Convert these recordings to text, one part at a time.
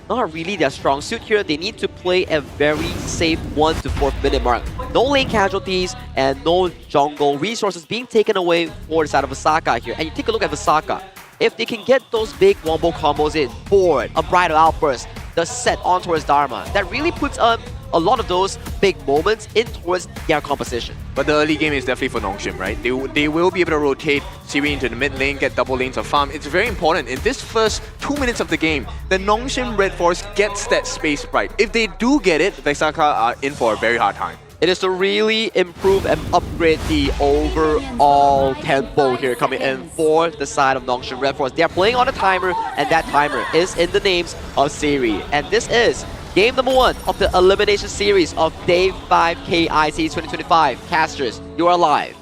not really their strong suit here. They need to play a very safe 1 to 4th minute mark. No lane casualties and no jungle resources being taken away for the side of Vesakha here. And you take a look at Vesakha. If they can get those big wombo combos in, forward, a bridal outburst, the set on towards Dharma, that really puts a lot of those big moments in towards their composition. But the early game is definitely for Nongshim, right? They will be able to rotate Siri into the mid lane, get double lanes of farm. It's very important in this first 2 minutes of the game that Nongshim RedForce gets that space right. If they do get it, Vesakha are in for a very hard time. It is to really improve and upgrade the overall tempo here coming in for the side of Nongshim RedForce. They are playing on a timer, and that timer is in the names of Siri. And this is game number 1 of the elimination series of Day 5 KIC2025. Casters, you are live.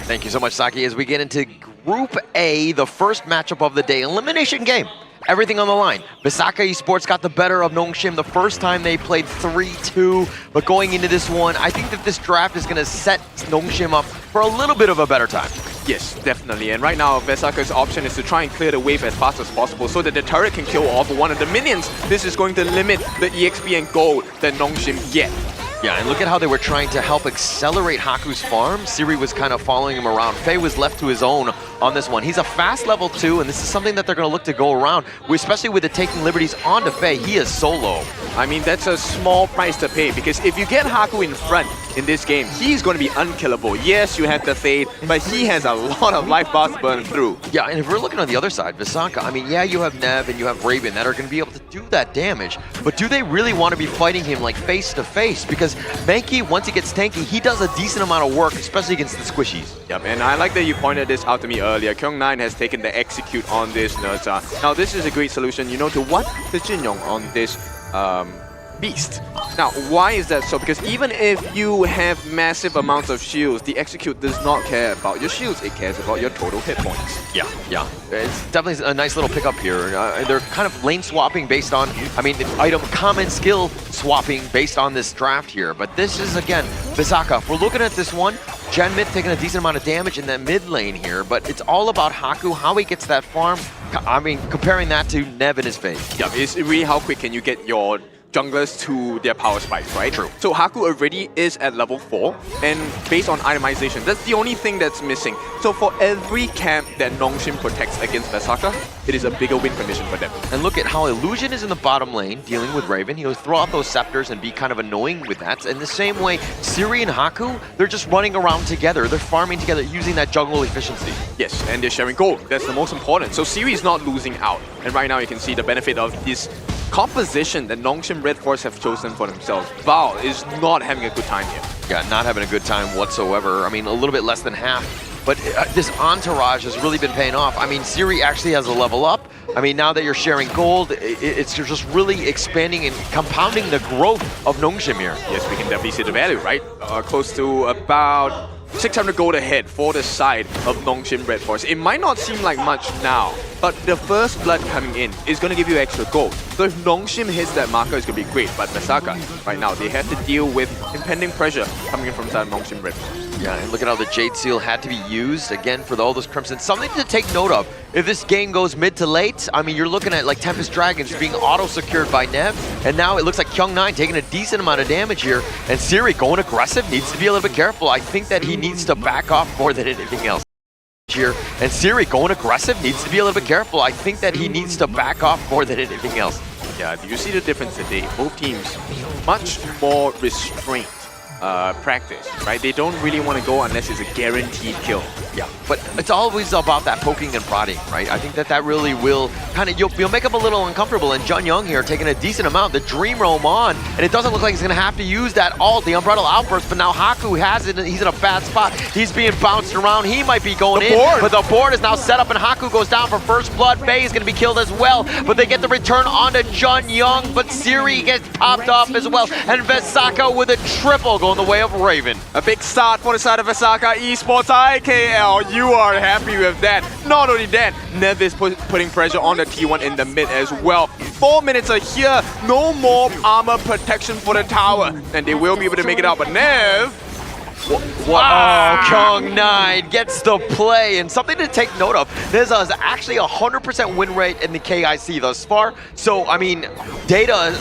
Thank you so much, Saki. As we get into Group A, the first matchup of the day, elimination game. Everything on the line. Vesakha Esports got the better of Nongshim the first time they played 3-2, but going into this one, I think that this draft is going to set Nongshim up for a little bit of a better time. Yes, definitely. And right now, Vesakha's option is to try and clear the wave as fast as possible so that the turret can kill off one of the minions. This is going to limit the EXP and gold that Nongshim get. Yeah, and look at how they were trying to help accelerate Haku's farm. Siri was kind of following him around. Faye was left to his own on this one. He's a fast level 2, and this is something that they're going to look to go around, especially with the taking liberties onto Faye. He is solo. I mean, that's a small price to pay, because if you get Haku in front in this game, he's going to be unkillable. Yes, you have the Fade, but he has a lot of life bars to burn through. Yeah, and if we're looking on the other side, Vesakha, I mean, yeah, you have Nev and you have Raven that are going to be able to do that damage, but do they really want to be fighting him like face to face? Because Mankey, once he gets tanky, he does a decent amount of work, especially against the squishies. Yep, and I like that you pointed this out to me earlier. Kyung9 has taken the execute on this Nerza. Now, this is a great solution, you know, to what the Jinyong on this beast. Now, why is that so? Because even if you have massive amounts of shields, the execute does not care about your shields, it cares about your total hit points. Yeah, yeah. It's definitely a nice little pickup here. They're kind of lane swapping based on, I mean, item common skill swapping based on this draft here. But this is, again, Vesakha. If we're looking at this one, Gen Mid taking a decent amount of damage in that mid lane here, but it's all about Haku, how he gets that farm. I mean, comparing that to Nev in his face. Yeah, it's really how quick can you get your junglers to their power spikes, right? True. So Haku already is at level 4, and based on itemization, that's the only thing that's missing. So for every camp that Nongshim protects against Vesakha, it is a bigger win condition for them. And look at how Illusion is in the bottom lane, dealing with Raven. He'll throw out those scepters and be kind of annoying with that. In the same way, Siri and Haku, they're just running around together. They're farming together, using that jungle efficiency. Yes, and they're sharing gold. That's the most important. So Siri is not losing out. And right now you can see the benefit of this composition that Nongshim RedForce have chosen for themselves. Bao is not having a good time here. Yeah, not having a good time whatsoever. I mean, a little bit less than half. But this entourage has really been paying off. I mean, Siri actually has a level up. I mean, now that you're sharing gold, it's just really expanding and compounding the growth of Nongshim here. Yes, we can definitely see the value, right? Close to about 600 gold ahead for the side of Nongshim RedForce. It might not seem like much now, but the first blood coming in is going to give you extra gold. So if Nongshim hits that marker, it's going to be great. But Vesakha, right now, they have to deal with impending pressure coming in from the side of Nongshim RedForce. Yeah, and look at how the Jade Seal had to be used, again, for all those Crimson. Something to take note of. If this game goes mid to late, I mean, you're looking at like Tempest Dragons being auto-secured by Nev, and now it looks like Kyung9 taking a decent amount of damage here, and Siri going aggressive, needs to be a little bit careful. I think that he needs to back off more than anything else here. And Siri going aggressive, needs to be a little bit careful. I think that he needs to back off more than anything else. Yeah, do you see the difference today? Both teams much more restrained. Practice, right? They don't really want to go unless it's a guaranteed kill. Yeah, but it's always about that poking and prodding, right? I think that really will kind of, you'll make up a little uncomfortable, and Jun Young here taking a decent amount, the Dream Roam on, and it doesn't look like he's going to have to use that ult, the Umbrella Outburst, but now Haku has it, and he's in a bad spot. He's being bounced around, he might be going in, but the board is now set up, and Haku goes down for first blood. Faye is going to be killed as well, but they get the return onto Jun Young, but Siri gets popped off as well, and Vesakha with a triple going the way of Raven. A big start for the side of Vesakha Esports. IKL, you are happy with that. Not only that, Nev is putting pressure on the T1 in the mid as well. 4 minutes are here, no more armor protection for the tower, and they will be able to make it out, but Nev Wow, Kyung9 gets the play, and something to take note of, there's actually a 100% win rate in the KIC thus far. So, I mean, data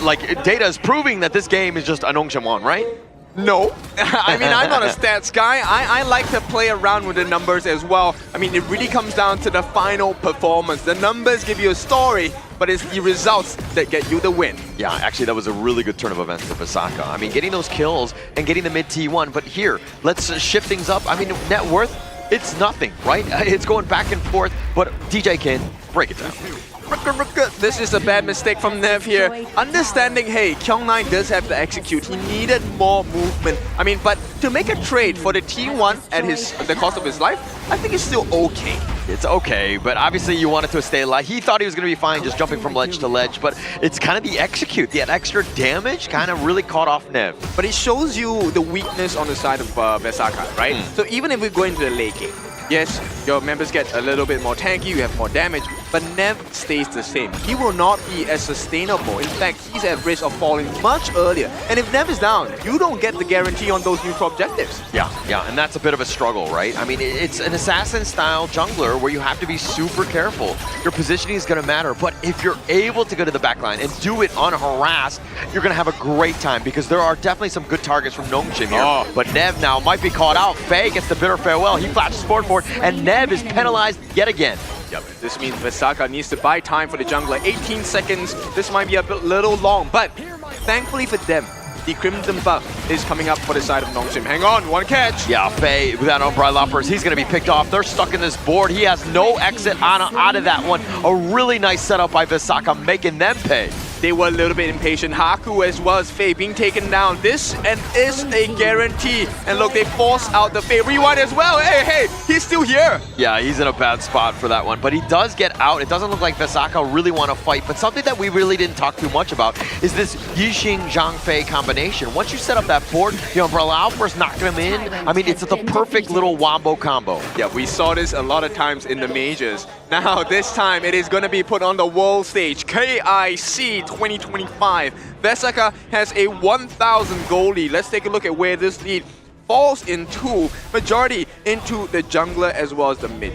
is proving that this game is just a Nongshim one, right? No. I mean, I'm not a stats guy. I like to play around with the numbers as well. I mean, it really comes down to the final performance. The numbers give you a story, but it's the results that get you the win. Yeah, actually, that was a really good turn of events for Vesakha. I mean, getting those kills and getting the mid T1. But here, let's shift things up. I mean, net worth, it's nothing, right? It's going back and forth, but DJ can break it down. This is a bad mistake from Nev here. Understanding, hey, Kyung9 does have to execute. He needed more movement. I mean, but to make a trade for the T1 at the cost of his life, I think it's still okay. It's okay, but obviously you wanted to stay alive. He thought he was going to be fine just jumping from ledge to ledge, but it's kind of the execute, that extra damage kind of really caught off Nev. But it shows you the weakness on the side of Vesakha, right? So even if we go into the late game, yes, your members get a little bit more tanky, you have more damage, but Nev stays the same. He will not be as sustainable. In fact, he's at risk of falling much earlier. And if Nev is down, you don't get the guarantee on those neutral objectives. Yeah, and that's a bit of a struggle, right? I mean, it's an assassin-style jungler where you have to be super careful. Your positioning is going to matter, but if you're able to go to the backline and do it unharassed, you're going to have a great time because there are definitely some good targets from Nongshim here. But Nev now might be caught out. Faye gets the bitter farewell. He flashes forward for it, and Nev is penalized yet again. Yep, this means Vesakha needs to buy time for the jungler. 18 seconds, this might be a little long, but thankfully for them, the Crimson buff is coming up for the side of Nongshim. Hang on, one catch. Yeah, Faye with that umbrella uppers, he's going to be picked off. They're stuck in this board. He has no exit out of that one. A really nice setup by Vesakha, making them pay. They were a little bit impatient. Haku as well as Faye being taken down. This is a guarantee. And look, they force out the Faye rewind as well. Hey, he's still here. Yeah, he's in a bad spot for that one. But he does get out. It doesn't look like Vesakha really want to fight. But something that we really didn't talk too much about is this Yixing Zhang Fei combination. Once you set up that board, the Umbrella Outburst knocking him in. I mean, it's the perfect little wombo combo. Yeah, we saw this a lot of times in the majors. Now, this time, it is going to be put on the world stage. KIC2025. Vesakha has a 1,000 goal lead. Let's take a look at where this lead falls into. Majority into the jungler as well as the mid.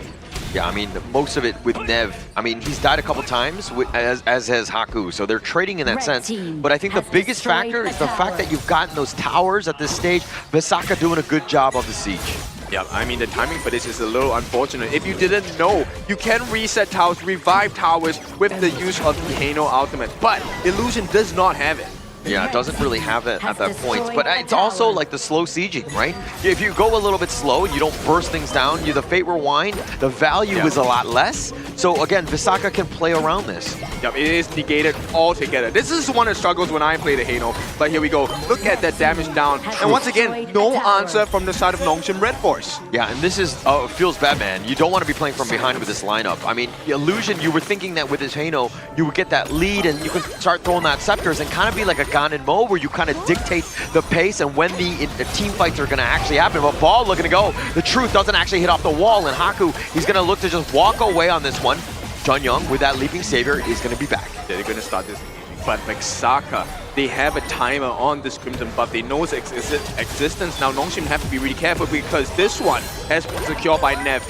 Yeah, I mean, most of it with Nev. I mean, he's died a couple times, as has Haku, so they're trading in that sense. But I think the biggest factor is the fact that you've gotten those towers at this stage. Vesakha doing a good job of the siege. Yeah, I mean, the timing for this is a little unfortunate. If you didn't know, you can reset towers, revive towers with the use of the Hano ultimate, but Illusion does not have it. Yeah, it doesn't really have it at that point, but it's also like the slow sieging, right? If you go a little bit slow, you don't burst things down, the Fate Rewind, the value is a lot less. So again, Vesakha can play around this. Yep, it is negated altogether. This is one that struggles when I play the Hano, but here we go. Look at that damage down. And once again, no answer from the side of Nongshim RedForce. Yeah, and this is feels bad, man. You don't want to be playing from behind with this lineup. I mean, Illusion, you were thinking that with his Hano, you would get that lead and you could start throwing that scepters and kind of be like a Ganon Mo, where you kind of dictate the pace and when the team fights are going to actually happen. But Ball looking to go. The truth doesn't actually hit off the wall, and Haku, he's going to look to just walk away on this one. Jungyoung, with that Leaping Savior, is going to be back. They're going to start this. But Vesakha, they have a timer on this Crimson buff. They know its existence. Now Nongshim have to be really careful because this one has been secured by Nev.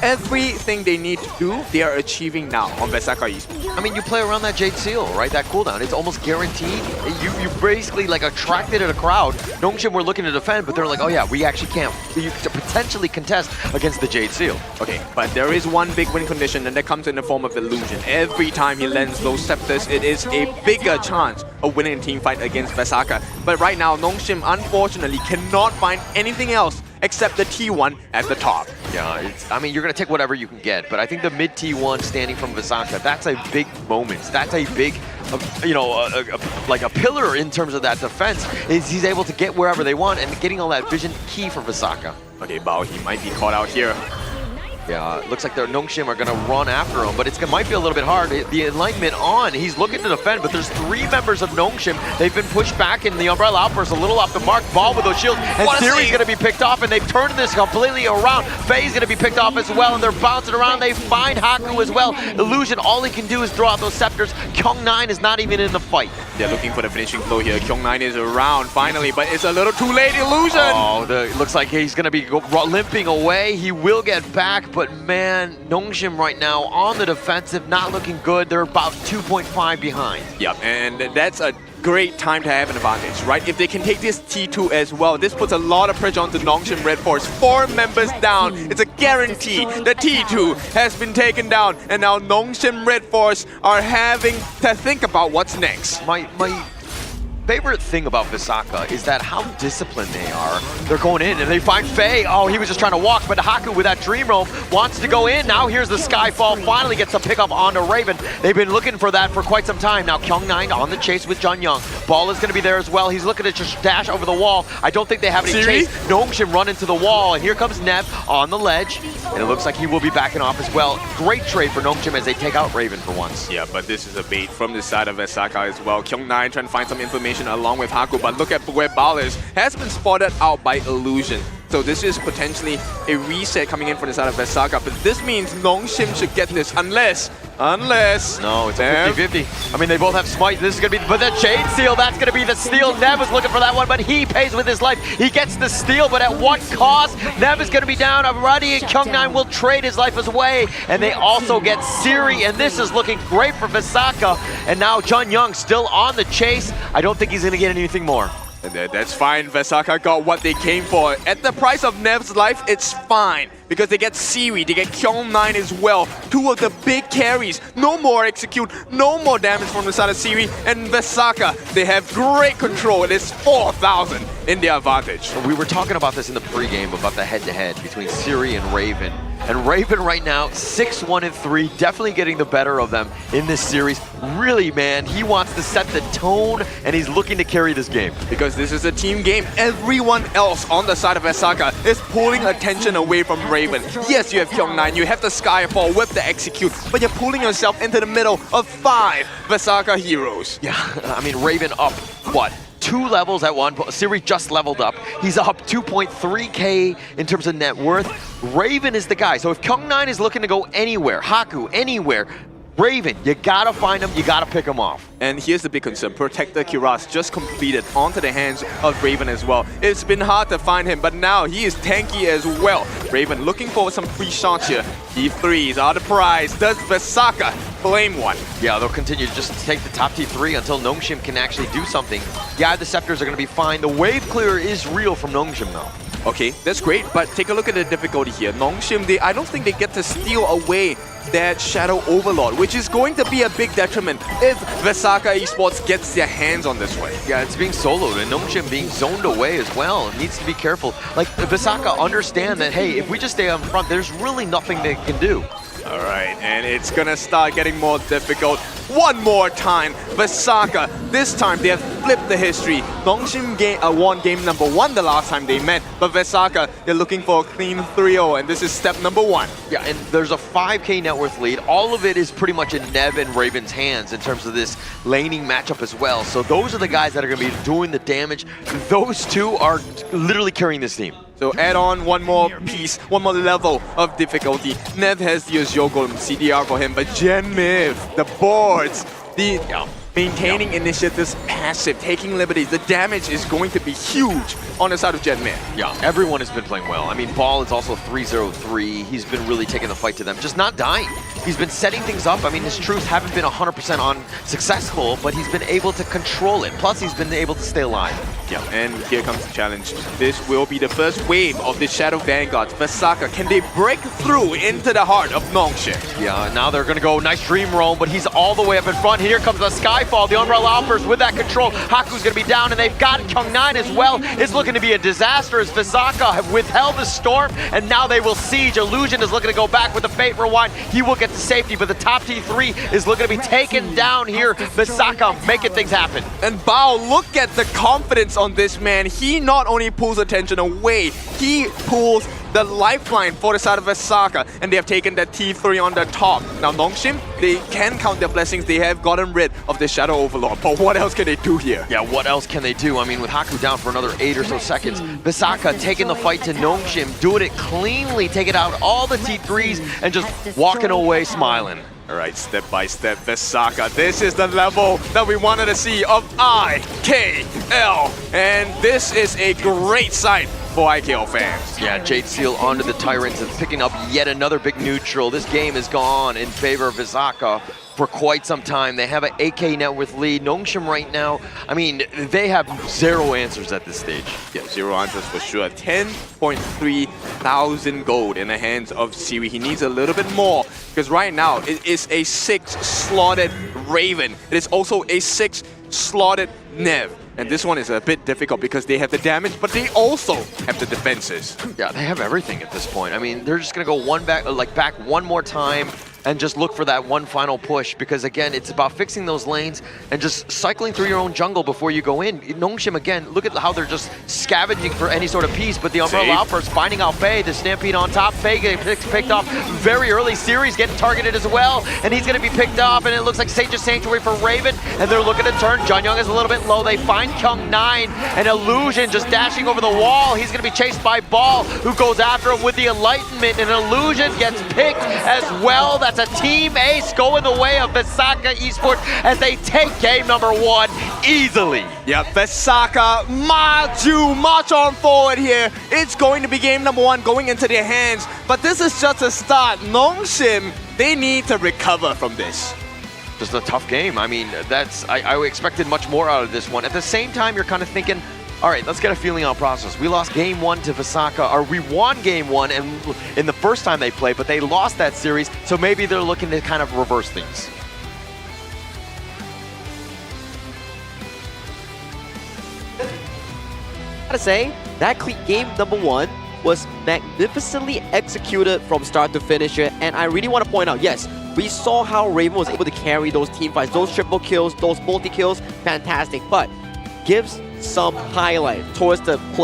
Everything they need to do, they are achieving now on Vesakha Esports. I mean, you play around that Jade Seal, right? That cooldown, it's almost guaranteed. You basically like attracted a crowd. Nongshim were looking to defend, but they're like, oh yeah, we actually can't. You to potentially contest against the Jade Seal. Okay, but there is one big win condition, and that comes in the form of Illusion. Every time he lends those scepters, it is a bigger chance of winning a team fight against Vesakha. But right now, Nongshim unfortunately cannot find anything else except the T1 at the top. Yeah, I mean, you're going to take whatever you can get, but I think the mid T1 standing from Vesakha, that's a big moment. That's a big, like a pillar in terms of that defense. Is he's able to get wherever they want and getting all that vision key for Vesakha. Okay, Bao, he might be caught out here. Yeah, it looks like the Nongshim are going to run after him, but it might be a little bit hard. The enlightenment on, he's looking to defend, but there's 3 members of Nongshim. They've been pushed back, and the Umbrella Outburst a little off the mark. Ball with those shields, and Siri's going to be picked off, and they've turned this completely around. Faye's going to be picked off as well, and they're bouncing around. They find Haku as well. Illusion, all he can do is throw out those scepters. Kyung9 is not even in the fight. They're looking for the finishing blow here. Kyung9 is around finally, but it's a little too late. Illusion! Oh, it looks like he's going to be limping away. He will get back, but man, Nongshim right now on the defensive, not looking good. They're about 2.5 behind. Yep, and that's a great time to have an advantage, right? If they can take this T2 as well, this puts a lot of pressure onto Nongshim RedForce. 4 members down. It's a guarantee that T2 has been taken down, and now Nongshim RedForce are having to think about what's next. My favorite thing about Vesakha is that how disciplined they are. They're going in and they find Faye. Oh, he was just trying to walk, but Haku with that Dream Roam wants to go in. Now here's the Skyfall, finally gets a pickup onto Raven. They've been looking for that for quite some time. Now Kyung9 on the chase with Jun-Young. Ball is going to be there as well. He's looking to just dash over the wall. I don't think they have any chase. Nongshim run into the wall, and here comes Nev on the ledge. And it looks like he will be backing off as well. Great trade for Nongshim as they take out Raven for once. Yeah, but this is a bait from the side of Vesakha as well. Kyung9 trying to find some information along with Haku, but look at where Bal is. Has been spotted out by Illusion. So this is potentially a reset coming in from the side of Vesakha, but this means Nongshim should get this unless... No, it's a 50-50. I mean, they both have smite. This is going to be... But the Chain Seal, that's going to be the steal. Nev is looking for that one, but he pays with his life. He gets the steal, but at what cost? Nev is going to be down already, and Kyung9 will trade his life away. And they also get Siri, and this is looking great for Vesakha. And now Jun-Young still on the chase. I don't think he's going to get anything more. And that's fine. Vesakha got what they came for. At the price of Nev's life, it's fine. Because they get Siri, they get Kyung9 as well. 2 of the big carries. No more execute, no more damage from the side of Siri. And Vesakha, they have great control. It is 4,000 in their advantage. We were talking about this in the pregame about the head-to-head between Siri and Raven. And Raven right now, 6-1-3, definitely getting the better of them in this series. Really, man, he wants to set the tone, and he's looking to carry this game. Because this is a team game. Everyone else on the side of Vesakha is pulling attention away from Raven. Yes, you have Kyung9, you have the Skyfall with the execute, but you're pulling yourself into the middle of 5 Vesakha heroes. Yeah, I mean, Raven up, what? 2 levels at one. Siri just leveled up. He's up 2.3K in terms of net worth. Raven is the guy. So if Kyung9 is looking to go anywhere, Haku, anywhere, Raven, you gotta find him, you gotta pick him off. And here's the big concern. Protector Kiraz just completed onto the hands of Raven as well. It's been hard to find him, but now he is tanky as well. Raven looking for some free shots here. T3s are the prize. Does Vesakha claim one? Yeah, they'll continue to just take the top T3 until Nongshim can actually do something. Yeah, the Scepters are gonna be fine. The wave clear is real from Nongshim though. Okay, that's great, but take a look at the difficulty here. Nongshim, I don't think they get to steal away that Shadow Overlord, which is going to be a big detriment if Vesakha Esports gets their hands on this one. Yeah, it's being soloed, and Nongshim being zoned away as well. It needs to be careful. Like, Vesakha understand that, hey, if we just stay up front, there's really nothing they can do. All right, and it's gonna start getting more difficult. One more time, Vesakha. This time they have flipped the history. Nongshim won game number 1 the last time they met, but Vesakha, they're looking for a clean 3-0, and this is step number 1. Yeah, and there's a 5K net worth lead. All of it is pretty much in Nev and Raven's hands in terms of this laning matchup as well. So those are the guys that are gonna be doing the damage. Those 2 are literally carrying this team. So add on one more piece, one more level of difficulty. Nev has the Azure Golem CDR for him, but Genmiv, the boards, the maintaining initiatives passive, taking liberties, the damage is going to be huge on the side of Genmiv. Yeah, everyone has been playing well. I mean, Ball is also 3-0-3. He's been really taking the fight to them, just not dying. He's been setting things up. I mean, his truths haven't been 100% on successful, but he's been able to control it. Plus, he's been able to stay alive. Yeah, and here comes the challenge. This will be the first wave of the Shadow Vanguards. Vesakha, can they break through into the heart of Nongshim? Yeah, now they're gonna go nice Dream Roam, but he's all the way up in front. Here comes the Skyfall, the Umbrella Outburst with that control. Haku's gonna be down, and they've got Kyung9 as well. It's looking to be a disaster as Vesakha have withheld the storm, and now they will siege. Illusion is looking to go back with the Fate Rewind. He will get to safety, but the top T3 is looking to be taken down here. Vesakha making things happen. And Bao, look at the confidence on this man. He not only pulls attention away, he pulls the lifeline for the side of Vesakha, and they have taken that T3 on the top. Now Nongshim, they can count their blessings. They have gotten rid of the Shadow Overlord, but what else can they do here? Yeah, what else can they do? I mean, with Haku down for another 8 or so seconds, Vesakha taking the fight to Nongshim, doing it cleanly, taking out all the T3s and just walking away smiling. All right, step by step, Vesakha. This is the level that we wanted to see of IKL. And this is a great sight for IKL fans. Yeah, Jade Seal onto the Tyrants and picking up yet another big neutral. This game has gone in favor of Vesakha for quite some time. They have an AK net worth lead. Nongshim right now, I mean, they have 0 answers at this stage. Yeah, 0 answers for sure. 10.3 thousand gold in the hands of Siri. He needs a little bit more because right now it is a 6-slotted Raven. It is also a 6-slotted Nev. And this one is a bit difficult because they have the damage, but they also have the defenses. Yeah, they have everything at this point. I mean, they're just gonna go back one more time and just look for that one final push, because again, it's about fixing those lanes and just cycling through your own jungle before you go in. Nongshim, again, look at how they're just scavenging for any sort of piece, but the Umbrella Outburst finding out Faye, the Stampede on top. Faye gets picked off very early. Series getting targeted as well, and he's gonna be picked off, and it looks like Sage's Sanctuary for Raven, and they're looking to turn. Jonghyun is a little bit low. They find Kyung9, and Illusion just dashing over the wall. He's gonna be chased by Ball, who goes after him with the Enlightenment, and Illusion gets picked as well. That's a team ace going the way of Vesakha Esports as they take game number 1 easily. Yeah, Vesakha, march on forward here. It's going to be game number 1 going into their hands, but this is just a start. Nongshim, they need to recover from this. Just a tough game. I mean, I expected much more out of this one. At the same time, you're kind of thinking, all right, let's get a feeling on process. We lost game 1 to Vesakha, or we won game 1 and in the first time they played, but they lost that series, so maybe they're looking to kind of reverse things. I gotta say, that game number 1 was magnificently executed from start to finish here, and I really want to point out, yes, we saw how Raven was able to carry those team fights, those triple kills, those multi-kills, fantastic, but gives some highlight towards the play.